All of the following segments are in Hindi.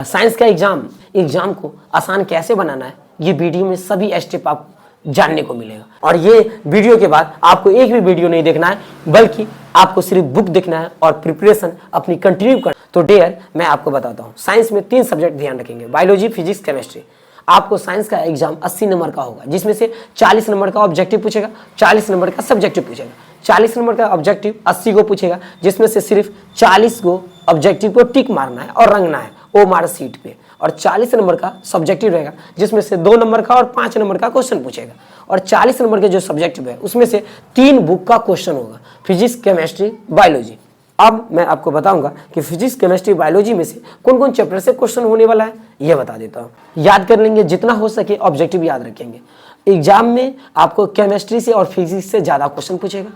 साइंस का एग्जाम को आसान कैसे बनाना है, ये वीडियो में सभी स्टेप आपको जानने को मिलेगा। और ये वीडियो के बाद आपको एक भी वीडियो नहीं देखना है, बल्कि आपको सिर्फ बुक देखना है और प्रिपरेशन अपनी कंटिन्यू करना। तो डियर, मैं आपको बताता हूँ, साइंस में 3 सब्जेक्ट ध्यान रखेंगे, बायोलॉजी, फिजिक्स, केमिस्ट्री। आपको साइंस का एग्जाम 80 नंबर का होगा, जिसमें से 40 नंबर का ऑब्जेक्टिव पूछेगा, 40 नंबर का सब्जेक्टिव पूछेगा। 40 नंबर का ऑब्जेक्टिव 80 को पूछेगा, जिसमें से सिर्फ 40 को ऑब्जेक्टिव को टिक मारना है और रंगना है ओ मार्क शीट पे, और 40 नंबर का सब्जेक्टिव रहेगा, जिसमें से 2 नंबर का और 5 नंबर का क्वेश्चन पूछेगा। और 40 नंबर के जो सब्जेक्टिव है उसमें से 3 बुक का क्वेश्चन होगा, फिजिक्स, केमिस्ट्री, बायोलॉजी। अब मैं आपको बताऊंगा कि फिजिक्स, केमिस्ट्री, बायोलॉजी में से कौन कौन चैप्टर से क्वेश्चन होने वाला है, ये बता देता हूँ। याद कर लेंगे, जितना हो सके ऑब्जेक्टिव याद रखेंगे। एग्जाम में आपको केमिस्ट्री से और फिजिक्स से ज़्यादा क्वेश्चन पूछेगा।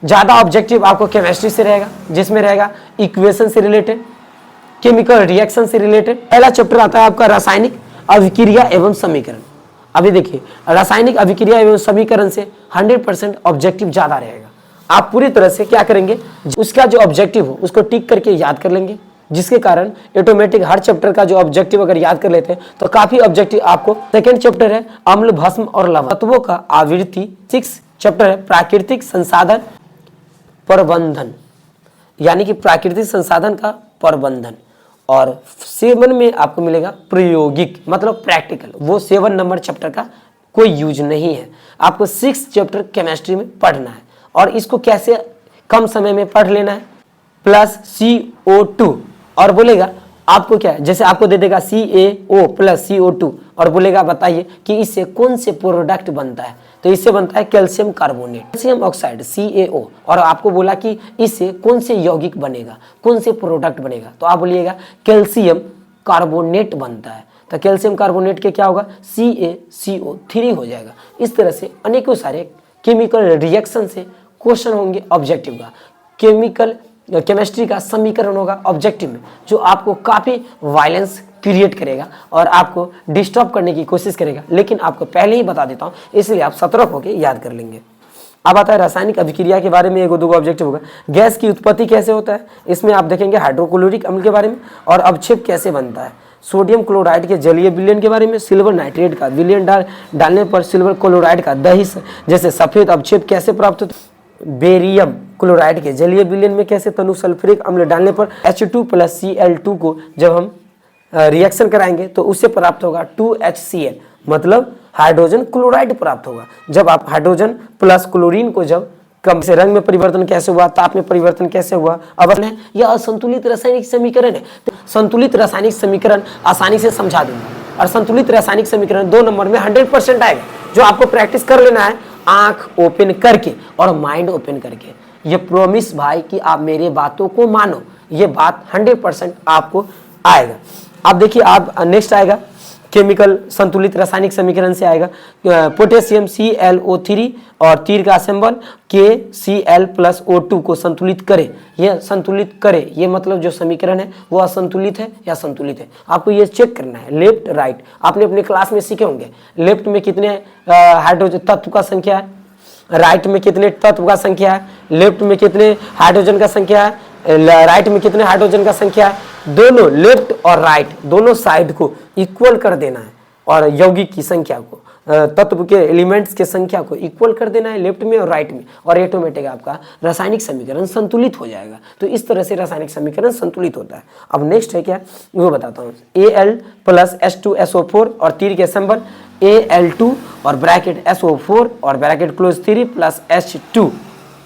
ज़्यादा ऑब्जेक्टिव आपको केमिस्ट्री से रहेगा, जिसमें रहेगा इक्वेशन से रिलेटेड, केमिकल रिएक्शन से रिलेटेड। पहला चैप्टर आता है आपका रासायनिक अभिक्रिया एवं समीकरण। अभी देखिए, रासायनिक अभिक्रिया एवं समीकरण से 100% ऑब्जेक्टिव ज़्यादा रहेगा। आप पूरी तरह से क्या करेंगे, उसका जो ऑब्जेक्टिव हो उसको टिक करके याद कर लेंगे, जिसके कारण ऑटोमेटिक हर चैप्टर का जो ऑब्जेक्टिव अगर याद कर लेते हैं तो काफी ऑब्जेक्टिव आपको। सेकेंड चैप्टर है अम्ल, भस्म और लवण तत्वों का आवृत्ति। 6 चैप्टर है प्राकृतिक संसाधन प्रबंधन, यानी कि प्राकृतिक संसाधन का प्रबंधन। और 7 में आपको मिलेगा प्रायोगिक, मतलब प्रैक्टिकल। वो 7 नंबर चैप्टर का कोई यूज नहीं है। आपको 6 चैप्टर केमिस्ट्री में पढ़ना है, और इसको कैसे कम समय में पढ़ लेना है। प्लस CO2 और बोलेगा आपको क्या है, जैसे आपको दे देगा CaO प्लस CO2 और बोलेगा बताइए कि इससे कौन से प्रोडक्ट बनता है, तो इससे बनता है calcium carbonate, calcium oxide CaO। और आपको बोला कि इससे कौन से यौगिक बनेगा, कौन से प्रोडक्ट बनेगा, तो आप बोलिएगा कैल्शियम कार्बोनेट बनता है। तो कैल्शियम कार्बोनेट के क्या होगा, CaCO3 हो जाएगा। इस तरह से अनेकों सारे केमिकल रिएक्शन से क्वेश्चन होंगे ऑब्जेक्टिव का। केमिस्ट्री का समीकरण होगा ऑब्जेक्टिव में, जो आपको काफ़ी वायलेंस क्रिएट करेगा और आपको डिस्टर्ब करने की कोशिश करेगा। लेकिन आपको पहले ही बता देता हूँ, इसलिए आप सतर्क होकर याद कर लेंगे। अब आता है रासायनिक अभिक्रिया के बारे में, 1-2 ऑब्जेक्टिव होगा। गैस की उत्पत्ति कैसे होता है, इसमें आप देखेंगे हाइड्रोक्लोरिक अम्ल के बारे में, और अवक्षेप कैसे बनता है। सोडियम क्लोराइड के जलीय विलयन के बारे में, सिल्वर नाइट्रेट का विलयन डालने पर सिल्वर क्लोराइड का दही जैसे सफेद अवक्षेप कैसे प्राप्त होता है। बेरियम क्लोराइड के जलीय विलयन में कैसे तनु सल्फ्यूरिक अम्ल डालने पर H2 प्लस Cl2 को जब हम रिएक्शन कराएंगे तो उससे प्राप्त होगा 2HCl, मतलब हाइड्रोजन क्लोराइड प्राप्त होगा। जब आप हाइड्रोजन प्लस क्लोरीन को जब कम से रंग में परिवर्तन कैसे हुआ, ताप में परिवर्तन कैसे हुआ, अब यह असंतुलित रासायनिक समीकरण है। संतुलित रासायनिक समीकरण आसानी से समझा दूंगा, और संतुलित रासायनिक समीकरण 2 नंबर में 100% आएगा, जो आपको प्रैक्टिस कर लेना है आंख ओपन करके और माइंड ओपन करके। ये प्रॉमिस भाई कि आप मेरे बातों को मानो, ये बात 100% आपको आएगा। अब देखिए, आप नेक्स्ट आएगा केमिकल संतुलित रासायनिक समीकरण से आएगा पोटेशियम ClO3 और तीर का सिंबल KCl प्लस O2 को संतुलित करे। ये संतुलित करे, ये मतलब जो समीकरण है वो असंतुलित है या संतुलित है, आपको ये चेक करना है। लेफ्ट राइट आपने अपने क्लास में सीखे होंगे, लेफ्ट में कितने हाइड्रोजन तत्व का संख्या है, राइट में कितने तत्व का संख्या है, लेफ्ट में कितने हाइड्रोजन का संख्या है, राइट में कितने हाइड्रोजन का संख्या है। दोनों लेफ्ट और राइट दोनों साइड को इक्वल कर देना है, और यौगिक की संख्या को, तत्व के एलिमेंट्स के संख्या को इक्वल कर देना है लेफ्ट में और राइट में, और ऑटोमेटिक आपका रासायनिक समीकरण संतुलित हो जाएगा। तो इस तरह से रासायनिक समीकरण संतुलित होता है। अब नेक्स्ट है क्या, वो बताता हूँ। Al प्लस H2SO4 और तीर के सिंबल Al2 और ब्रैकेट SO4 और ब्रैकेट क्लोज 3 प्लस H2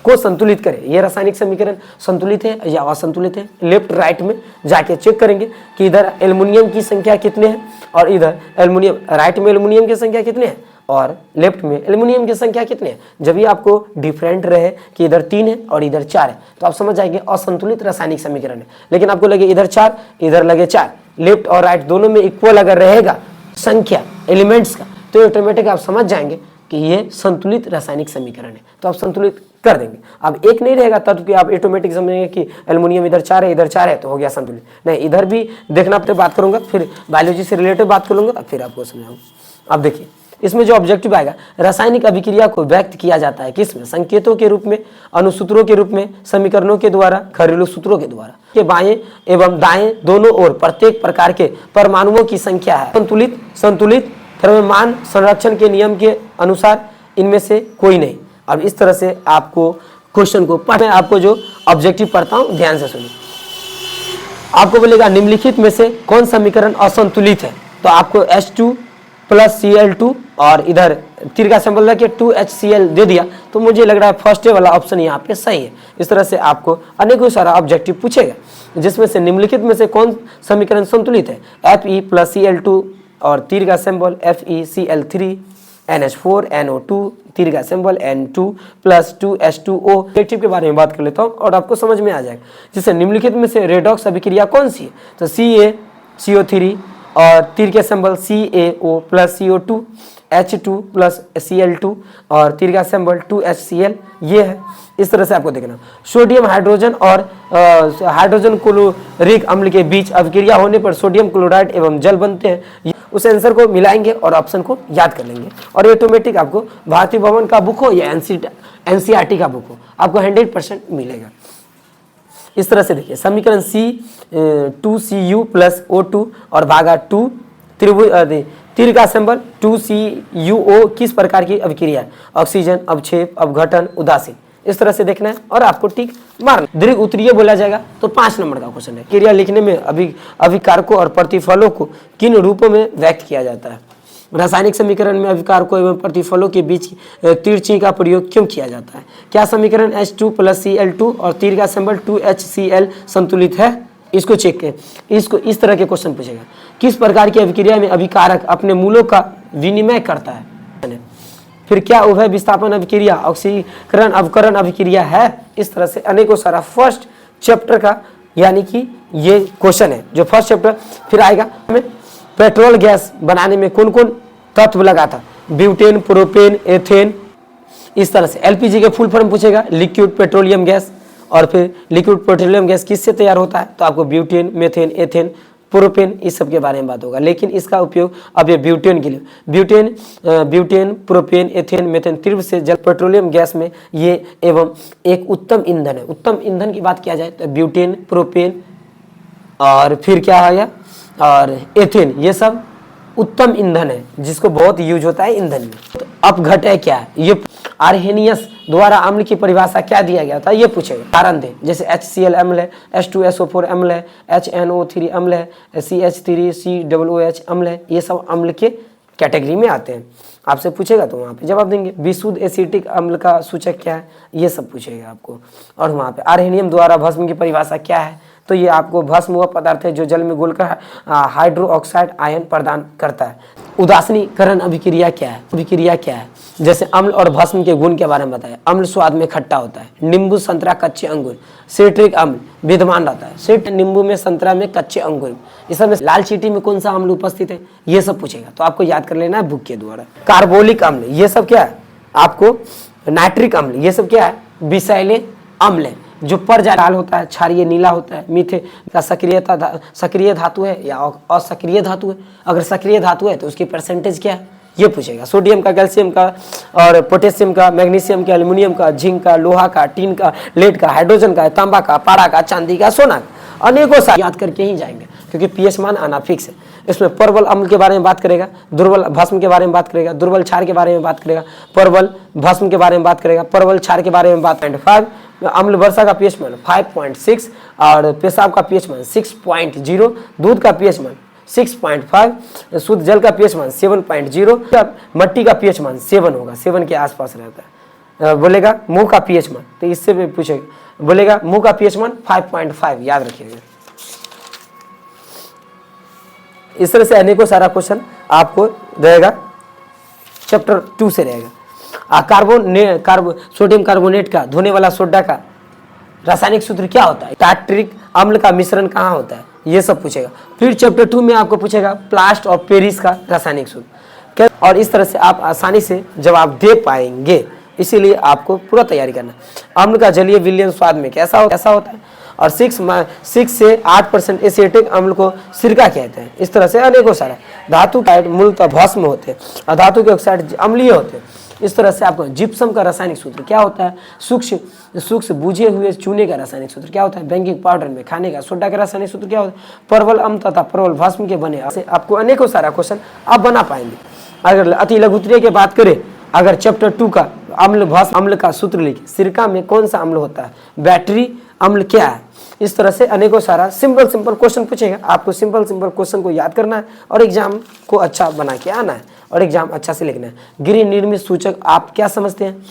को संतुलित करें। यह रासायनिक समीकरण संतुलित है या असंतुलित है। लेफ्ट राइट में जाके चेक करेंगे कि इधर एल्युमिनियम की संख्या कितने हैं, और इधर एल्युमिनियम, राइट में एल्युमिनियम की संख्या कितने हैं और लेफ्ट में एल्युमिनियम की संख्या कितने हैं। जब भी आपको डिफरेंट रहे कि इधर 3 है और इधर 4 है, तो आप समझ जाएंगे असंतुलित रासायनिक समीकरण है। लेकिन आपको लगे इधर 4 इधर लगे 4, लेफ्ट और राइट दोनों में इक्वल अगर रहेगा संख्या एलिमेंट्स का, तो ऑटोमेटिक आप समझ जाएंगे कि ये संतुलित रासायनिक समीकरण है, तो आप संतुलित कर देंगे। अब एक नहीं रहेगा तत्व कि आप ऑटोमेटिक समझेंगे कि एल्युमिनियम इधर 4 है इधर 4 है तो हो गया संतुलित। नहीं, इधर भी देखना, पे बात करूंगा, फिर बायोलॉजी से रिलेटेड बात करूंगा, फिर आपको समझाऊंगा। अब देखिए, इसमें जो ऑब्जेक्टिव आएगा, रासायनिक अभिक्रिया को व्यक्त किया जाता है किसमें? संकेतों के रूप में, अनुसूत्रों के रूप में, समीकरणों के द्वारा, घरेलू सूत्रों के द्वारा। के बाएं एवं दाएं दोनों ओर प्रत्येक प्रकार के परमाणुओं की संख्या है संतुलित द्रव्यमान संरक्षण के नियम के अनुसार इनमें से कोई नहीं। अब इस तरह से आपको क्वेश्चन को मैं आपको जो ऑब्जेक्टिव पढ़ता हूं ध्यान से सुनिए। आपको बोलेगा निम्नलिखित में से कौन समीकरण असंतुलित है? तो आपको H2 + Cl2 और इधर तीर का सिंबल रख के 2HCl दे दिया, तो मुझे लग रहा है फर्स्ट वाला ऑप्शन यहाँ पे सही है। इस तरह से आपको अनेकों सारा ऑब्जेक्टिव पूछेगा, जिसमें से निम्नलिखित में से कौन समीकरण संतुलित है? Fe + Cl2 और तीर का सिंबल FeCl3 NH4 NO2 तीर का सिंबल N2 + 2H2O। ऑब्जेक्टिव के बारे में बात कर लेता हूँ और आपको समझ में आ जाएगा। जिससे निम्नलिखित में से रेडॉक्स अभिक्रिया कौन सी है? तो CaCO3 और तीर के symbol CaO + CO2 H2 + Cl2 और तीर का सिंबल 2HCl, ये है। इस तरह से आपको देखना। सोडियम हाइड्रोजन और हाइड्रोजन क्लोरिक अम्ल के बीच अभिक्रिया होने पर सोडियम क्लोराइड एवं जल बनते हैं। उस आंसर को मिलाएंगे और ऑप्शन को याद कर लेंगे, और ऑटोमेटिक आपको भारतीय भवन का बुक हो या एनसीईआरटी का बुक हो, आपको 100% मिलेगा। इस तरह से देखिए, समीकरण C2Cu + O2 और भागा 2 तीर का सिंबल 2CuO किस प्रकार की अभिक्रिया है? ऑक्सीजन, अवक्षेप, अपघटन, उदासीन। इस तरह से देखना है और आपको टिक मारना। दीर्घ उत्तरीय बोला जाएगा तो 5 नंबर का क्वेश्चन है। क्रिया लिखने में अभिकारकों और प्रतिफलों को किन रूपों में व्यक्त किया जाता है? रासायनिक समीकरण में अभिकारकों एवं प्रतिफलों के बीच तीर चिन्ह का प्रयोग क्यों किया जाता है? क्या समीकरण H2 + Cl2 और तीर का सिंबल 2HCl संतुलित है? इसको चेक करें। इसको इस तरह के क्वेश्चन पूछेगा। किस प्रकार की अभिक्रिया में अभिकारक अपने मूलों का विनिमय करता है? फिर क्या उभय विस्थापन अभिक्रिया ऑक्सीकरण अवकरण अभिक्रिया है? इस तरह से अनेकों सारा फर्स्ट चैप्टर का यानी कि ये क्वेश्चन है जो फर्स्ट चैप्टर। फिर आएगा हमें पेट्रोल गैस बनाने में कौन कौन तत्व लगा था? Butane, propane, ethane. इस तरह से एलपीजी के फुल फॉर्म पूछेगा, लिक्विड पेट्रोलियम गैस। और फिर लिक्विड पेट्रोलियम गैस किससे तैयार होता है? तो आपको ब्यूटेन, मेथेन, एथेन, प्रोपेन, इस सब के बारे में बात होगा। लेकिन इसका उपयोग अब ये ब्यूटेन के लिए, ब्यूटेन, प्रोपेन, एथेन, मेथेन तीव्र से जल पेट्रोलियम गैस में ये एवं एक उत्तम ईंधन है। उत्तम ईंधन की बात किया जाए तो ब्यूटेन, प्रोपेन और फिर क्या है और एथेन, ये सब उत्तम ईंधन है जिसको बहुत यूज होता है ईंधन में। तो अपघटय क्या है? ये आर्हेनियस द्वारा अम्ल की परिभाषा क्या दिया गया था, ये पूछेगा। कारण दे, जैसे HCl अम्ल है, H2SO4 अम्ल है, HNO3 अम्ल है, CH3COOH अम्ल है, ये सब अम्ल के कैटेगरी में आते हैं। आपसे पूछेगा तो वहाँ पे जवाब देंगे। विशुद्ध एसिटिक अम्ल का सूचक क्या है, ये सब पूछेगा आपको। और वहाँ पे आर्हेनियम द्वारा भस्म की परिभाषा क्या है, तो ये आपको भस्म वह पदार्थ है जो जल में घुलकर हाइड्रोक्साइड आयन प्रदान करता है। उदासीनीकरण अभिक्रिया क्या है? जैसे अम्ल और भस्म के गुण के बारे में बताया। अम्ल स्वाद में खट्टा होता है, नींबू, संतरा, कच्चे अंगूर। सिट्रिक अम्ल विद्यमान रहता है, सिट नींबू में, संतरा में, कच्चे अंगूर। इस समय लाल चींटी में कौन सा अम्ल उपस्थित है, ये सब पूछेगा, तो आपको याद कर लेना है बुक के द्वारा। कार्बोलिक अम्ल, ये सब क्या है आपको? नाइट्रिक अम्ल, ये सब क्या है? विषैले अम्ल है। जो परजा लाल होता है, क्षारीय नीला होता है। मीथे का सक्रिय धातु है या असक्रिय धातु है? अगर सक्रिय धातु है तो उसकी परसेंटेज क्या है, ये पूछेगा। सोडियम का, कैल्शियम का और पोटेशियम का, मैग्नीशियम का, एल्युमिनियम का, जिंक का, लोहा का, टीन का, लेड का, हाइड्रोजन का, तांबा का, पारा का, चांदी का, सोना का। अनेकों सारे याद करके ही जाएंगे क्योंकि पीएच मान आना फिक्स है। इसमें प्रबल अम्ल के बारे में बात करेगा, दुर्बल भस्म के बारे में बात करेगा, दुर्बल क्षार के बारे में बात करेगा, प्रबल भस्म के बारे में बात करेगा, प्रबल क्षार के बारे में बात। 5 अम्ल वर्षा का पीएच मान 5.6 और पेशाब का पीएच मान 6.0, दूध का पीएच मान 6.5, शुद्ध जल का पीएच मान 7.0, मट्टी का पीएच मान 7 होगा, 7 के आसपास रहता है। बोलेगा मुंह का पीएच मान, तो इससे भी पूछेगा। बोलेगा मुंह का पीएच मान 5.5, याद रखिएगा। इस तरह से अनेकों सारा क्वेश्चन आपको रहेगा, चैप्टर 2 से रहेगा। सोडियम कार्बोनेट का, धोने वाला सोडा का रासायनिक सूत्र क्या होता है? टार्टरिक अम्ल का मिश्रण कहाँ होता है, ये सब पूछेगा। फिर चैप्टर 2 में आपको पूछेगा प्लास्ट ऑफ पेरिस का रासायनिक सूत्र, और इस तरह से आप आसानी से जवाब दे पाएंगे। इसीलिए आपको पूरा तैयारी करना। अम्ल का जलीय विलयन स्वाद में कैसा होता है? और 6 से 8% एसिटिक अम्ल को सिरका कहते हैं। इस तरह से अनेकों सारे धातु ऑक्साइड मूलतः भस्म होते हैं और धातु के ऑक्साइड अम्लीय होते हैं। इस तरह से आपको जिप्सम का रासायनिक सूत्र क्या होता है, सूक्ष्म बुझे हुए चूने का रासायनिक सूत्र क्या होता है, बेकिंग पाउडर में खाने का सोडा का रासायनिक सूत्र क्या होता है, परवल अम्ल तथा परवल भस्म के बने। आपको अनेकों सारा क्वेश्चन आप बना पाएंगे। अगर अति लघुत्तरीय की बात करें, अगर चैप्टर 2 का अम्ल भस्म अम्ल का सूत्र लिखे, सिरका में कौन सा अम्ल होता है, बैटरी अम्ल क्या है। इस तरह से अनेकों सारा सिंपल क्वेश्चन पूछेगा। आपको सिंपल क्वेश्चन को याद करना है और एग्जाम को अच्छा बना के आना है और एग्जाम अच्छा से लिखना है। गृह निर्मित सूचक आप क्या समझते हैं,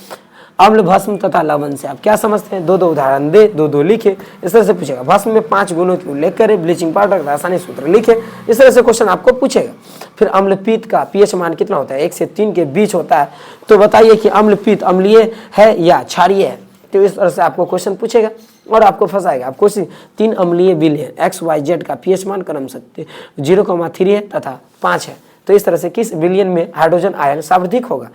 अम्ल भस्म तथा लवण से आप क्या समझते हैं, 2 उदाहरण दे, 2 लिखे। इस तरह से पूछेगा। भस्म में 5 गुणों की उल्लेख करें, ब्लीचिंग पाउडर रासायनिक सूत्र लिखे। इस तरह से क्वेश्चन आपको पूछेगा। फिर अम्ल पीत का पीएच मान कितना होता है, 1 से 3 के बीच होता है। तो बताइए कि अम्ल पीत अम्लीय है या क्षारीय है। तो इस तरह से आपको क्वेश्चन पूछेगा और आपको फंसाएगा। आपको 3 अम्लीय बिल है, XYZ का पीएच मान क्रमशः 0,3 है तथा 5 है। तो इस तरह से किस विलयन में हाइड्रोजन आयन सार्वधिक होगा।